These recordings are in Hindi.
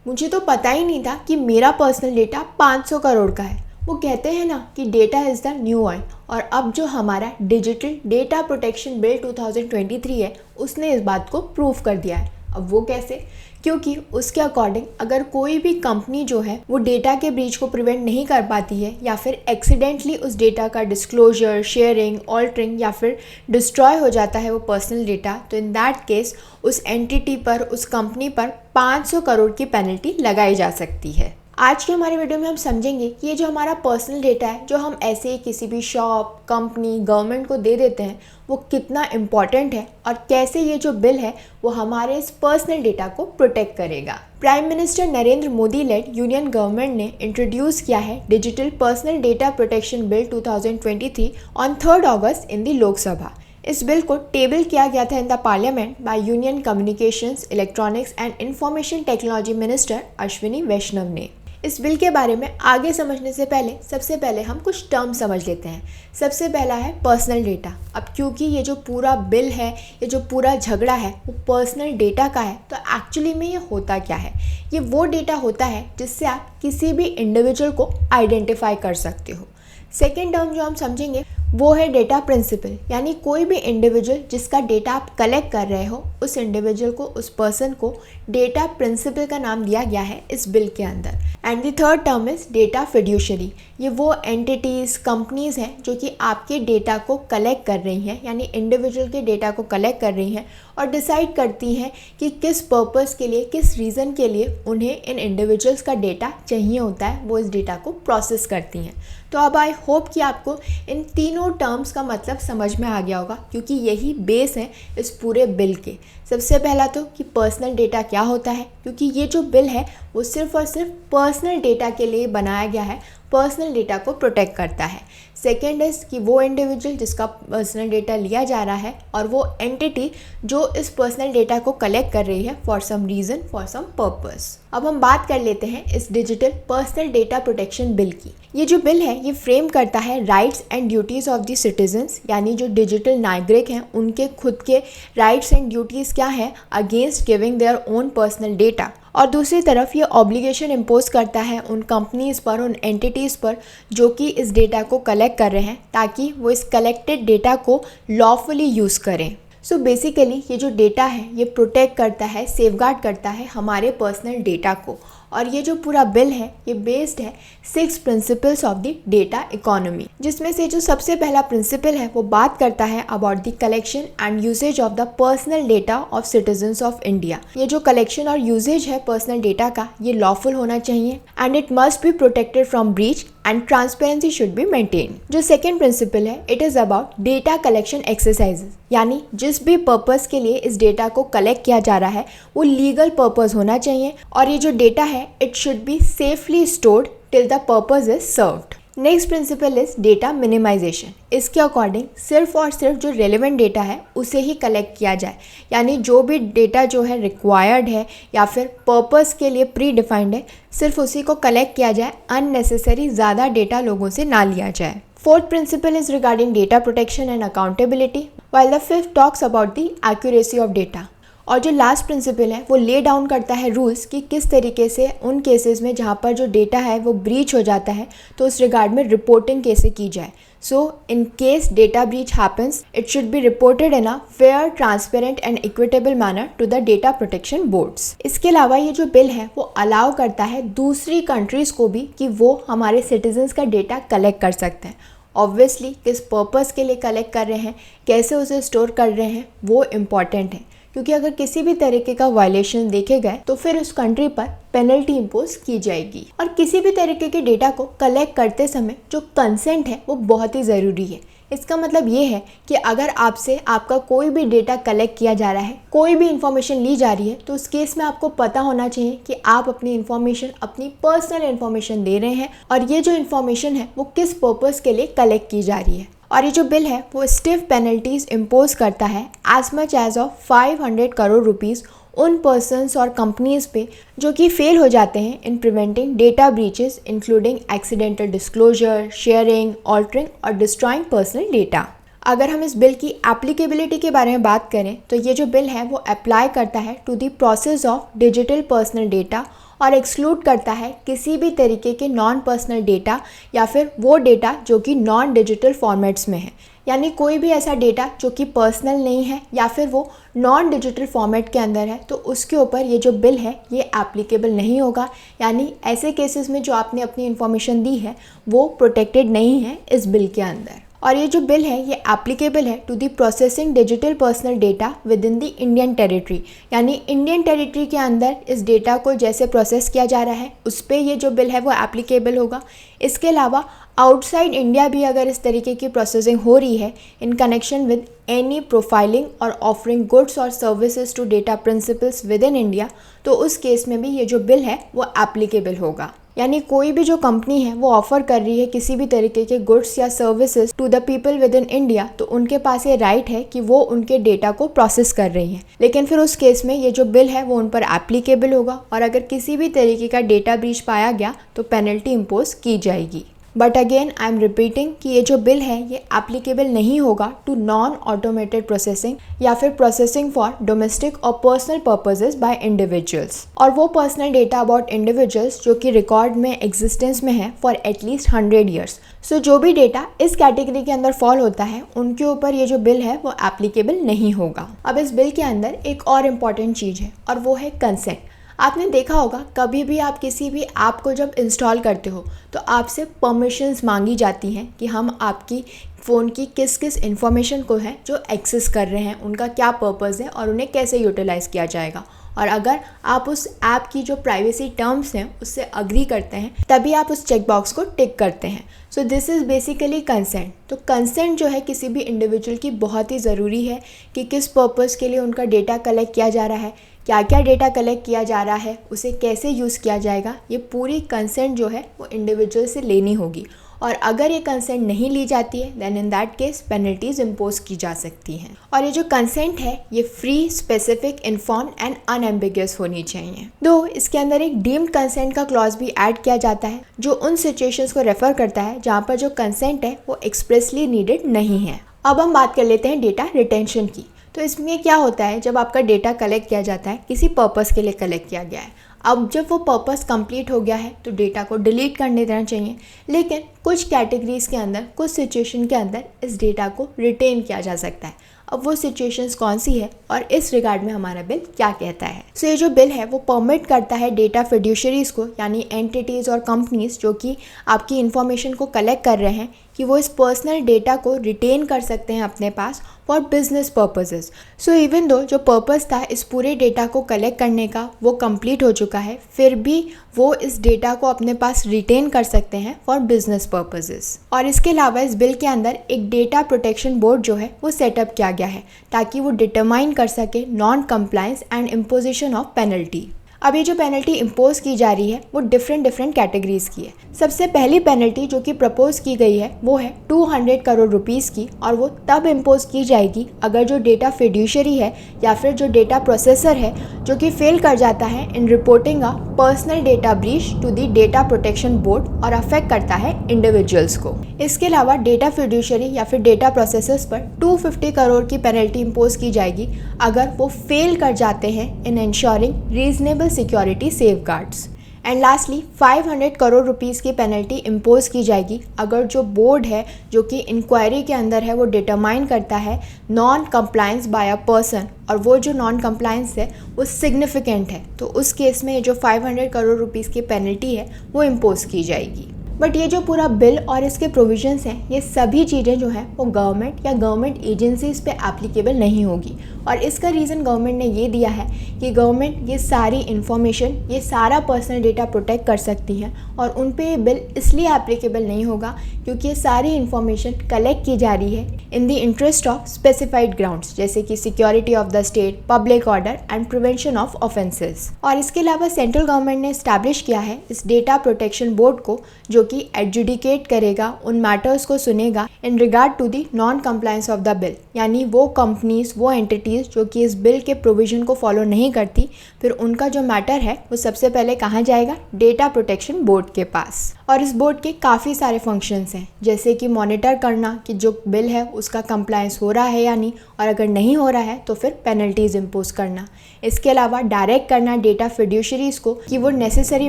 मुझे तो पता ही नहीं था कि मेरा पर्सनल डेटा 500 करोड़ का है। वो कहते हैं ना कि data is the new oil, और अब जो हमारा डिजिटल डेटा प्रोटेक्शन बिल 2023 है उसने इस बात को प्रूव कर दिया है। अब वो कैसे? क्योंकि उसके अकॉर्डिंग अगर कोई भी कंपनी जो है वो डेटा के ब्रीच को प्रिवेंट नहीं कर पाती है या फिर एक्सीडेंटली उस डेटा का डिस्क्लोजर, शेयरिंग, ऑल्टरिंग या फिर डिस्ट्रॉय हो जाता है वो पर्सनल डेटा, तो इन दैट केस उस एंटिटी पर, उस कंपनी पर 500 करोड़ की पेनल्टी लगाई जा सकती है। आज के हमारे वीडियो में हम समझेंगे कि ये जो हमारा पर्सनल डेटा है जो हम ऐसे ही किसी भी शॉप, कंपनी, गवर्नमेंट को दे देते हैं वो कितना इम्पॉर्टेंट है और कैसे ये जो बिल है वो हमारे इस पर्सनल डेटा को प्रोटेक्ट करेगा। Prime minister Narendra Modi led union government ने इंट्रोड्यूस किया है digital personal data protection bill 2023 on 3 August in the Lok Sabha. इस बिल को टेबल किया गया था in the parliament by union communications, electronics and information technology minister Ashwini Vaishnav ने। इस बिल के बारे में आगे समझने से पहले सबसे पहले हम कुछ टर्म समझ लेते हैं। सबसे पहला है पर्सनल डेटा। अब क्योंकि ये जो पूरा बिल है, ये जो पूरा झगड़ा है वो पर्सनल डेटा का है, तो एक्चुअली में ये होता क्या है? ये वो डेटा होता है जिससे आप किसी भी इंडिविजुअल को आइडेंटिफाई कर सकते हो। सेकेंड टर्म जो हम समझेंगे वो है डेटा प्रिंसिपल, यानी कोई भी इंडिविजुअल जिसका डेटा आप कलेक्ट कर रहे हो उस इंडिविजुअल को, उस पर्सन को डेटा प्रिंसिपल का नाम दिया गया है इस बिल के अंदर। And the third term is data fiduciary. ये वो एंटिटीज़, कंपनीज़ हैं जो कि आपके डेटा को कलेक्ट कर रही हैं, यानी इंडिविजुअल के डेटा को कलेक्ट कर रही हैं और डिसाइड करती हैं कि किस पर्पस के लिए, किस रीज़न के लिए उन्हें इन इंडिविजुअल्स का डेटा चाहिए होता है, वो इस डेटा को प्रोसेस करती हैं। तो अब आई होप कि आपको इन तीनों टर्म्स का मतलब समझ में आ गया होगा, क्योंकि यही बेस है इस पूरे बिल के। सबसे पहला तो कि पर्सनल डेटा क्या होता है, क्योंकि ये जो बिल है वो सिर्फ और सिर्फ पर्सनल डेटा के लिए बनाया गया है, पर्सनल डेटा को प्रोटेक्ट करता है। सेकेंड इज़ कि वो इंडिविजुअल जिसका पर्सनल डेटा लिया जा रहा है और वो एंटिटी जो इस पर्सनल डेटा को कलेक्ट कर रही है for some reason, for some purpose. अब हम बात कर लेते हैं इस digital personal data protection bill की। ये जो बिल है ये फ्रेम करता है rights and duties of the citizens, यानी जो डिजिटल नागरिक हैं उनके खुद के राइट्स एंड ड्यूटीज़ क्या है against giving their own personal data. और दूसरी तरफ ये ऑब्लिगेशन इम्पोज करता है उन कंपनीज़ पर, उन एंटिटीज़ पर जो कि इस डेटा को कलेक्ट कर रहे हैं, ताकि वो इस कलेक्टेड डेटा को लॉफुली यूज़ करें। सो बेसिकली ये जो डेटा है ये प्रोटेक्ट करता है, सेफगार्ड करता है हमारे पर्सनल डेटा को। और ये जो पूरा बिल है ये बेस्ड है 6 principles of the data economy, जिसमें से जो सबसे पहला प्रिंसिपल है वो बात करता है about the collection and usage of the personal data of citizens of India. ये जो कलेक्शन और यूसेज है पर्सनल डेटा का ये लॉफुल होना चाहिए and it must be protected from breach and transparency should be maintain. जो सेकेंड प्रिंसिपल है it is about data collection exercises, यानी जिस भी पर्पस के लिए इस डेटा को कलेक्ट किया जा रहा है वो लीगल पर्पस होना चाहिए और ये जो डेटा है it should be safely stored till the purpose is served. Next principle is data minimization. इसके अकॉर्डिंग सिर्फ और सिर्फ जो रेलिवेंट डेटा है उसे ही कलेक्ट किया जाए, यानी जो भी डेटा जो है रिक्वायर्ड है या फिर पर्पस के लिए प्री डिफाइंड है सिर्फ उसी को कलेक्ट किया जाए, अननेसेसरी ज़्यादा डेटा लोगों से ना लिया जाए। Fourth principle is regarding data protection and accountability, while the fifth talks about the accuracy of data. और जो लास्ट प्रिंसिपल है वो ले डाउन करता है रूल्स कि किस तरीके से उन केसेस में जहाँ पर जो डेटा है वो ब्रीच हो जाता है तो उस रिगार्ड में रिपोर्टिंग कैसे की जाए। So in case data breach happens it should be reported in a fair, transparent and equitable manner to the data protection boards. इसके अलावा ये जो बिल है वो अलाउ करता है दूसरी कंट्रीज़ को भी कि वो हमारे सिटीजन्स का डेटा कलेक्ट कर सकते हैं। ऑब्वियसली किस पर्पस के लिए कलेक्ट कर रहे हैं, कैसे उसे स्टोर कर रहे हैं वो इम्पॉर्टेंट है, क्योंकि अगर किसी भी तरीके का वायलेशन देखे गए तो फिर उस कंट्री पर पेनल्टी इम्पोज की जाएगी। और किसी भी तरीके के डेटा को कलेक्ट करते समय जो कंसेंट है वो बहुत ही ज़रूरी है। इसका मतलब ये है कि अगर आपसे आपका कोई भी डेटा कलेक्ट किया जा रहा है, कोई भी इंफॉर्मेशन ली जा रही है, तो उस केस में आपको पता होना चाहिए कि आप अपनी इंफॉर्मेशन, अपनी पर्सनल इंफॉर्मेशन दे रहे हैं और ये जो इंफॉर्मेशन है वो किस पर्पस के लिए कलेक्ट की जा रही है। और ये जो बिल है वो स्टिफ पेनल्टीज इम्पोज करता है as much as of 500 crore rupees उन पर्सन्स और कंपनीज पे जो कि फेल हो जाते हैं in preventing data breaches including accidental disclosure, sharing, altering और डिस्ट्रॉइंग पर्सनल डेटा। अगर हम इस बिल की एप्लीकेबिलिटी के बारे में बात करें तो ये जो बिल है वो अप्लाई करता है to the process of digital personal data और एक्सक्लूड करता है किसी भी तरीके के नॉन पर्सनल डेटा या फिर वो डेटा जो कि नॉन डिजिटल फॉर्मेट्स में है। यानी कोई भी ऐसा डेटा जो कि पर्सनल नहीं है या फिर वो नॉन डिजिटल फॉर्मेट के अंदर है तो उसके ऊपर ये जो बिल है ये एप्लीकेबल नहीं होगा। यानी ऐसे केसेस में जो आपने अपनी इन्फॉर्मेशन दी है वो प्रोटेक्टेड नहीं है इस बिल के अंदर। और ये जो बिल है ये एप्लीकेबल है to the processing digital personal data within the Indian territory. यानी इंडियन टेरिटरी के अंदर इस डेटा को जैसे प्रोसेस किया जा रहा है उस पर ये जो बिल है वो एप्लीकेबल होगा। इसके अलावा आउटसाइड इंडिया भी अगर इस तरीके की प्रोसेसिंग हो रही है in connection with any profiling और ऑफरिंग गुड्स और services to data principals within India, तो उस केस में भी ये जो बिल है वो एप्लीकेबल होगा। यानी कोई भी जो कंपनी है वो ऑफर कर रही है किसी भी तरीके के गुड्स या services to the people within India, तो उनके पास ये राइट है कि वो उनके डेटा को प्रोसेस कर रही है। लेकिन फिर उस केस में ये जो बिल है वो उन पर एप्लीकेबल होगा और अगर किसी भी तरीके का डेटा ब्रीच पाया गया तो पेनल्टी इम्पोज की जाएगी। But again I am repeating कि ये जो बिल है ये एप्लीकेबल नहीं होगा टू नॉन ऑटोमेटेड प्रोसेसिंग या फिर प्रोसेसिंग फॉर डोमेस्टिक और पर्सनल पर्पसेस बाय इंडिविजुअल्स, और वो पर्सनल डेटा अबाउट इंडिविजुअल्स जो कि रिकॉर्ड में एग्जिस्टेंस में है फॉर एटलीस्ट 100 ईयर्स। सो जो भी डेटा इस कैटेगरी के अंदर फॉल होता है उनके ऊपर ये जो बिल है वो एप्लीकेबल नहीं होगा। अब इस बिल के अंदर एक और इम्पॉर्टेंट चीज़ है और वो है कंसेंट। आपने देखा होगा कभी भी आप किसी भी ऐप को जब इंस्टॉल करते हो तो आपसे परमिशंस मांगी जाती हैं कि हम आपकी फ़ोन की किस किस इन्फॉर्मेशन को है जो एक्सेस कर रहे हैं, उनका क्या पर्पज़ है और उन्हें कैसे यूटिलाइज़ किया जाएगा। और अगर आप उस ऐप की जो प्राइवेसी टर्म्स हैं उससे अग्री करते हैं तभी आप उस चेक बॉक्स को टिक करते हैं। So this is basically consent. तो कंसेंट जो है किसी भी इंडिविजुअल की बहुत ही ज़रूरी है कि किस पर्पज़ के लिए उनका डेटा कलेक्ट किया जा रहा है, क्या क्या डेटा कलेक्ट किया जा रहा है, उसे कैसे यूज़ किया जाएगा, ये पूरी कंसेंट जो है वो इंडिविजुअल से लेनी होगी। और अगर ये कंसेंट नहीं ली जाती है then in that case penalties impose की जा सकती हैं। और ये जो कंसेंट है ये free, specific, informed and unambiguous होनी चाहिए। दो इसके अंदर एक डीम्ड कंसेंट का क्लॉज भी ऐड किया जाता है जो उन सिचुएशंस को रेफर करता है जहाँ पर जो कंसेंट है वो एक्सप्रेसली नीडेड नहीं है। अब हम बात कर लेते हैं डेटा रिटेंशन की। तो इसमें क्या होता है, जब आपका डेटा कलेक्ट किया जाता है किसी पर्पस के लिए कलेक्ट किया गया है, अब जब वो पर्पस कंप्लीट हो गया है तो डेटा को डिलीट करने देना चाहिए। लेकिन कुछ कैटेगरीज़ के अंदर, कुछ सिचुएशन के अंदर इस डेटा को रिटेन किया जा सकता है। अब वो सिचुएशंस कौन सी है और इस रिगार्ड में हमारा बिल क्या कहता है। सो ये जो बिल है वो परमिट करता है डेटा फिड्यूशरीज़ को, यानी एंटिटीज़ और कंपनीज जो कि आपकी इन्फॉर्मेशन को कलेक्ट कर रहे हैं, कि वो इस पर्सनल डेटा को रिटेन कर सकते हैं अपने पास for business purposes. So even though जो पर्पस था इस पूरे डेटा को कलेक्ट करने का वो कंप्लीट हो चुका है, फिर भी वो इस डेटा को अपने पास रिटेन कर सकते हैं फॉर बिजनेस पर्पसेस। और इसके अलावा इस बिल के अंदर एक डेटा प्रोटेक्शन बोर्ड जो है वो सेटअप किया गया है ताकि वो डिटरमाइन कर सके non compliance and imposition of penalty. अब ये जो पेनल्टी इम्पोज की जा रही है वो डिफरेंट कैटेगरीज़ की है। सबसे पहली पेनल्टी जो कि प्रपोज की गई है वो है 200 करोड़ रुपीज़ की, और वो तब इम्पोज की जाएगी अगर जो डेटा फिड्यूशरी है या फिर जो डेटा प्रोसेसर है जो कि फेल कर जाता है in reporting a personal data breach to the data protection board और अफेक्ट करता है इंडिविजुअल्स को। इसके अलावा डेटा फिड्यूशरी या फिर डेटा प्रोसेसर्स पर 250 करोड़ की पेनल्टी इम्पोज की जाएगी अगर वो फेल कर जाते हैं in ensuring reasonable security safeguards. And lastly 500 crore rupees की पेनल्टी इम्पोज की जाएगी अगर जो बोर्ड है जो कि इंक्वायरी के अंदर है वो डिटरमाइन करता है non compliance by a person, और वो जो नॉन कंप्लायंस है वो सिग्निफिकेंट है, तो उस केस में जो 500 करोड़ रुपीज़ की पेनल्टी है वो इम्पोज की जाएगी। बट ये जो पूरा बिल और इसके प्रोविजंस हैं ये सभी चीज़ें जो हैं वो गवर्नमेंट या गवर्नमेंट एजेंसीज़ पे एप्लीकेबल नहीं होगी। और इसका रीज़न गवर्नमेंट ने ये दिया है कि गवर्नमेंट ये सारी इन्फॉर्मेशन, ये सारा पर्सनल डेटा प्रोटेक्ट कर सकती है और उन पे ये बिल इसलिए एप्लीकेबल नहीं होगा क्योंकि ये सारी इन्फॉर्मेशन कलेक्ट की जा रही है in the interest of specified grounds जैसे कि security of the state, public order and prevention of offences. और इसके अलावा सेंट्रल गवर्नमेंट ने इस्टेब्लिश किया है इस डेटा प्रोटेक्शन बोर्ड को जो कि एडजुडिकेट करेगा, उन मैटर्स को सुनेगा in regard to the non compliance of the bill. यानी वो कंपनीज, वो एंटिटीज़ जो कि इस बिल के प्रोविजन को फॉलो नहीं करती, फिर उनका जो मैटर है वो सबसे पहले कहाँ जाएगा, डेटा प्रोटेक्शन बोर्ड के पास। और इस बोर्ड के काफ़ी सारे फंक्शंस हैं, जैसे कि मॉनिटर करना कि जो बिल है उसका कंप्लायंस हो रहा है या नहीं, और अगर नहीं हो रहा है तो फिर पेनल्टीज इम्पोज करना। इसके अलावा डायरेक्ट करना डेटा फिड्यूशरीज को कि वो नेसेसरी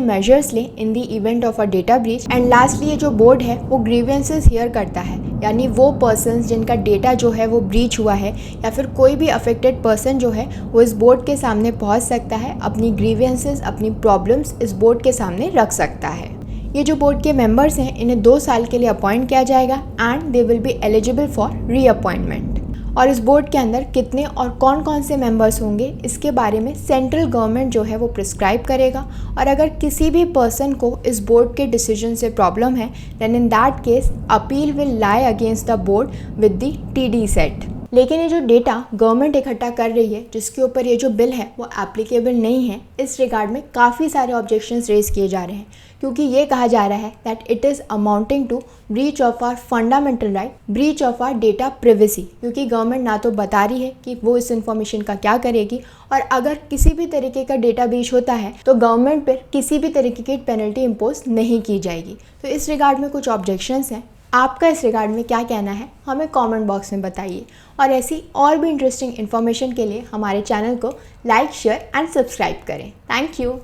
मेजर्स लें in the event of a data breach. And lastly ये जो बोर्ड है वो ग्रीवेंसेस हियर करता है, यानी वो पर्सन्स जिनका डेटा जो है वो ब्रीच हुआ है या फिर कोई भी अफेक्टेड पर्सन जो है वो इस बोर्ड के सामने पहुंच सकता है, अपनी ग्रीवेंसेस, अपनी प्रॉब्लम्स इस बोर्ड के सामने रख सकता है। ये जो बोर्ड के मेंबर्स हैं इन्हें 2 साल के लिए अपॉइंट किया जाएगा and they will be eligible for reappointment. और इस बोर्ड के अंदर कितने और कौन कौन से मेंबर्स होंगे इसके बारे में सेंट्रल गवर्नमेंट जो है वो प्रिस्क्राइब करेगा। और अगर किसी भी पर्सन को इस बोर्ड के डिसीजन से प्रॉब्लम है then in that case appeal will lie against the board with the TD SAT. लेकिन ये जो डेटा गवर्नमेंट इकट्ठा कर रही है जिसके ऊपर ये जो बिल है वो एप्लीकेबल नहीं है, इस रिगार्ड में काफ़ी सारे ऑब्जेक्शंस रेज किए जा रहे हैं, क्योंकि ये कहा जा रहा है that it is amounting to breach of our fundamental right, breach of our data privacy, क्योंकि गवर्नमेंट ना तो बता रही है कि वो इस इन्फॉर्मेशन का क्या करेगी, और अगर किसी भी तरीके का डेटा ब्रीच होता है तो गवर्नमेंट पर किसी भी तरीके की पेनल्टी इम्पोज नहीं की जाएगी। तो इस रिगार्ड में कुछ ऑब्जेक्शंस हैं। आपका इस रिगार्ड में क्या कहना है हमें कमेंट बॉक्स में बताइए, और ऐसी और भी इंटरेस्टिंग इन्फॉर्मेशन के लिए हमारे चैनल को लाइक, शेयर एंड सब्सक्राइब करें। Thank you.